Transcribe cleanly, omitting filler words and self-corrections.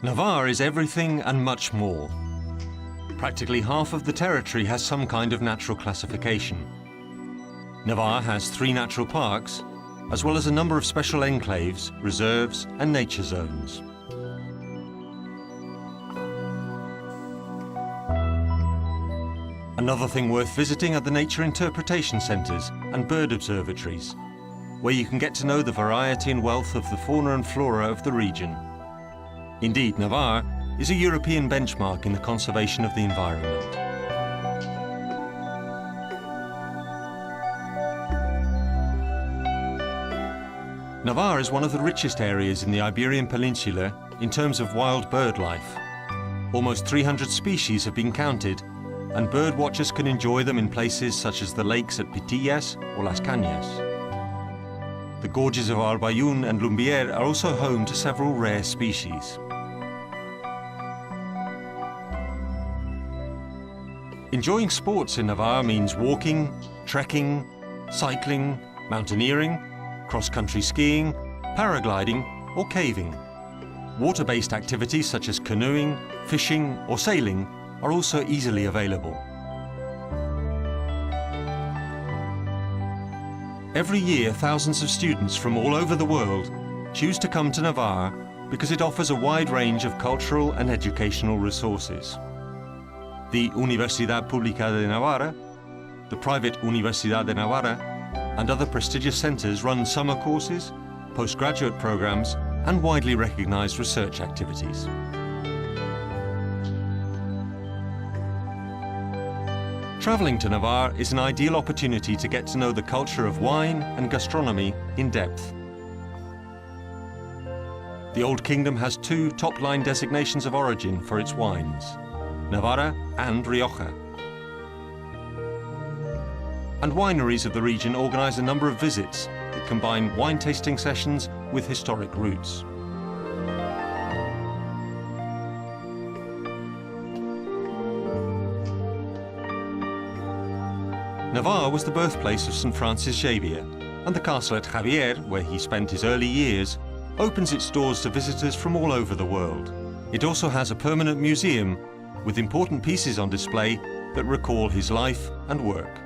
Navarra is everything and much more. Practically half of the territory has some kind of natural classification. Navarra has 3 natural parks, as well as a number of special enclaves, reserves and nature zones. Another thing worth visiting are the nature interpretation centres and bird observatories, where you can get to know the variety and wealth of the fauna and flora of the region. Indeed, Navarra is a European benchmark in the conservation of the environment. Navarra is one of the richest areas in the Iberian Peninsula in terms of wild bird life. Almost 300 species have been counted, and bird watchers can enjoy them in places such as the lakes at Pitillas or Las Cañas. The gorges of Arbayun and Lumbier are also home to several rare species. Enjoying sports in Navarra means walking, trekking, cycling, mountaineering, cross-country skiing, paragliding or caving. Water-based activities such as canoeing, fishing or sailing are also easily available. Every year, thousands of students from all over the world choose to come to Navarra because it offers a wide range of cultural and educational resources. The Universidad Pública de Navarra, the private Universidad de Navarra, and other prestigious centres run summer courses, postgraduate programmes, and widely recognised research activities. Travelling to Navarra is an ideal opportunity to get to know the culture of wine and gastronomy in depth. The Old Kingdom has 2 top-line designations of origin for its wines, Navarra and Rioja. And wineries of the region organise a number of visits that combine wine tasting sessions with historic routes. Navarra was the birthplace of St. Francis Xavier, and the castle at Javier, where he spent his early years, opens its doors to visitors from all over the world. It also has a permanent museum with important pieces on display that recall his life and work.